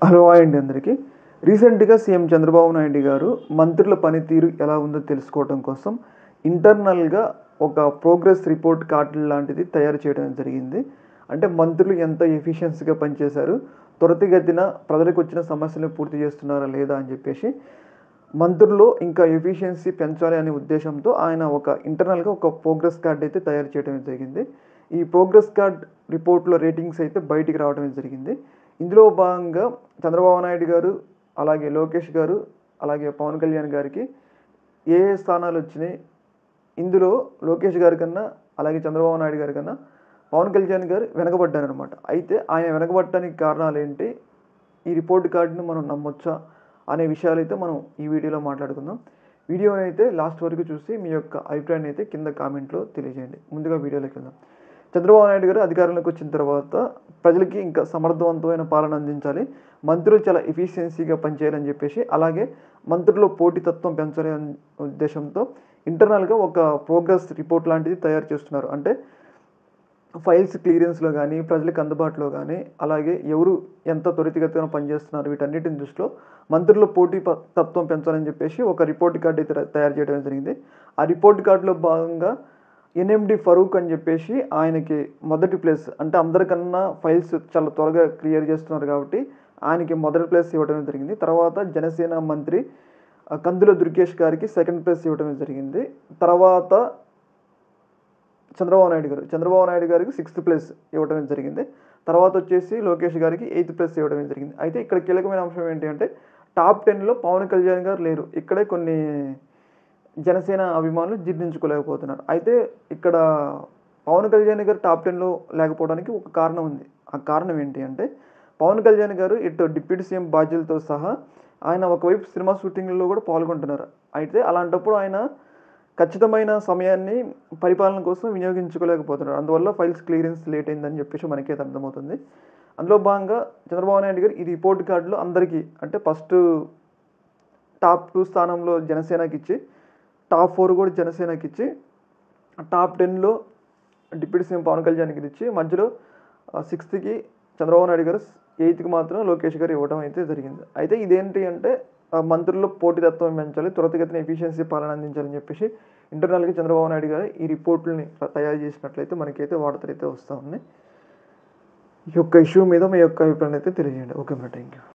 Hello hi అండి అందరికీ. రీసెంట్‌గా సీఎం చంద్రబాబు నాయుడు గారు మంత్రుల పనితీరు ఎలా ఉందో తెలుసుకోవడం కోసం ఇంటర్నల్‌గా ఒక ప్రోగ్రెస్ రిపోర్ట్ కార్డ్ లాంటిది తయారు చేయడం జరిగింది. అంటే మంత్రులు ఎంత ఎఫిషియన్సీగా పనిచేశారు, త్వరితగతిన ప్రజలకొచ్చిన సమస్యలను పూర్తి చేస్తున్నారా లేదా అని చెప్పేసి మంత్రుల్లో ఇంకా ఎఫిషియన్సీ పెంచాలి అనే ఉద్దేశంతో ఆయన ఇంటర్నల్‌గా ఒక ప్రోగ్రెస్ కార్డ్ అయితే తయారు చేయడం జరిగింది. ఈ ప్రోగ్రెస్ కార్డ్ రిపోర్ట్‌లో రేటింగ్స్ అయితే బయటికి రావడం జరిగింది. ఇందులో భాగంగా చంద్రబాబు నాయుడు గారు, అలాగే లోకేష్ గారు, అలాగే పవన్ కళ్యాణ్ గారికి ఏ ఏ స్థానాలొచ్చినాయి? ఇందులో లోకేష్ గారి కన్నా, అలాగే చంద్రబాబు నాయుడు గారి కన్నా పవన్ కళ్యాణ్ గారు వెనకబడ్డారనమాట. అయితే ఆయన వెనకబడటానికి కారణాలేంటి? ఈ రిపోర్ట్ కార్డ్‌ని మనం నమ్మొచ్చా? అనే విషయాలైతే మనం ఈ వీడియోలో మాట్లాడుకుందాం. వీడియోనైతే లాస్ట్ వరకు చూసి మీ యొక్క అభిప్రాయాన్ని అయితే కింద కామెంట్‌లో తెలియజేయండి. ముందుగా వీడియోలోకి వెళ్దాం. చంద్రబాబు నాయుడు గారు అధికారంలోకి వచ్చిన తర్వాత ప్రజలకి ఇంకా సమర్థవంతమైన పాలన అందించాలి. మంత్రులు చాలా ఎఫిషియన్సీగా పనిచేయాలని చెప్పేసి, అలాగే మంత్రుల్లో పోటీతత్వం పెంచాలి అనే ఉద్దేశంతో ఇంటర్నల్‌గా ఒక ప్రోగ్రెస్ రిపోర్ట్ లాంటిది తయారు చేస్తున్నారు. అంటే ఫైల్స్ క్లియరెన్స్‌లో గానీ, ప్రజలకు అందుబాటులో గానీ, అలాగే ఎవరు ఎంత త్వరితగతిన పనిచేస్తున్నారు వీటన్నిటిని దృష్టిలో మంత్రుల్లో తత్వం పెంచాలని చెప్పేసి ఒక రిపోర్ట్ కార్డ్ అయితే తయారు చేయడం జరిగింది. ఆ రిపోర్ట్ కార్డ్‌లో భాగంగా ఎన్ఎండి ఫరూక్ అని చెప్పేసి ఆయనకి మొదటి ప్లేస్. అంటే అందరికన్నా ఫైల్స్ చాలా త్వరగా క్లియర్ చేస్తున్నారు కాబట్టి ఆయనకి మొదటి ప్లేస్ ఇవ్వడం జరిగింది. తర్వాత జనసేన మంత్రి కందుల దుర్గేష్ గారికి సెకండ్ ప్లేస్ ఇవ్వడం జరిగింది. తర్వాత చంద్రబాబు నాయుడు గారికి సిక్స్త్ ప్లేస్ ఇవ్వడం జరిగింది. తర్వాత వచ్చేసి లోకేష్ గారికి ఎయిత్ ప్లేస్ ఇవ్వడం జరిగింది. అయితే ఇక్కడ కీలకమైన అంశం ఏంటి అంటే టాప్ 10లో పవన్ కళ్యాణ్ గారు లేరు. ఇక్కడే కొన్ని జనసేన అభిమానులు జీర్ణించుకోలేకపోతున్నారు. అయితే ఇక్కడ పవన్ కళ్యాణ్ గారు టాప్ 10లో లేకపోవడానికి ఒక కారణం ఉంది. ఆ కారణం ఏంటి అంటే పవన్ కళ్యాణ్ గారు ఇటు డిప్యూటీ సీఎం బాధ్యతలతో సహా ఆయన ఒకవైపు సినిమా షూటింగ్‌లో కూడా పాల్గొంటున్నారు. అయితే అలాంటప్పుడు ఆయన ఖచ్చితమైన సమయాన్ని పరిపాలన కోసం వినియోగించుకోలేకపోతున్నారు. అందువల్ల ఫైల్స్ క్లియరెన్స్ లేట్ అయిందని చెప్పేసి మనకైతే అర్థమవుతుంది. అందులో భాగంగా చంద్రబాబు నాయుడు గారు ఈ రిపోర్ట్ కార్డ్‌లో అందరికీ అంటే ఫస్ట్ టాప్ 2 స్థానంలో జనసేనకిచ్చి, టాప్ 4 కూడా జనసేనకిచ్చి, టాప్ 10లో డిప్యూటీ సీఎం పవన్ కళ్యాణ్‌కి ఇచ్చి, మధ్యలో 6థ్‌కి చంద్రబాబు నాయుడు గారు, 8థ్‌కి మాత్రం లోకేష్ గారు ఇవ్వడం అయితే జరిగింది. అయితే ఇదేంటి అంటే మంత్రుల్లో పోటీతత్వం పెంచాలి, త్వరితగతిన ఎఫిషియన్సీ పాలన అందించాలని చెప్పేసి ఇంటర్నల్‌గా చంద్రబాబు నాయుడు గారు ఈ రిపోర్ట్‌లని తయారు చేసినట్లయితే మనకైతే వార్తలైతే వస్తా ఉన్నాయి. ఈ యొక్క ఇష్యూ మీద మీ యొక్క అభిప్రాయాన్ని అయితే తెలియజేయండి. ఓకే మరి థాంక్ యూ.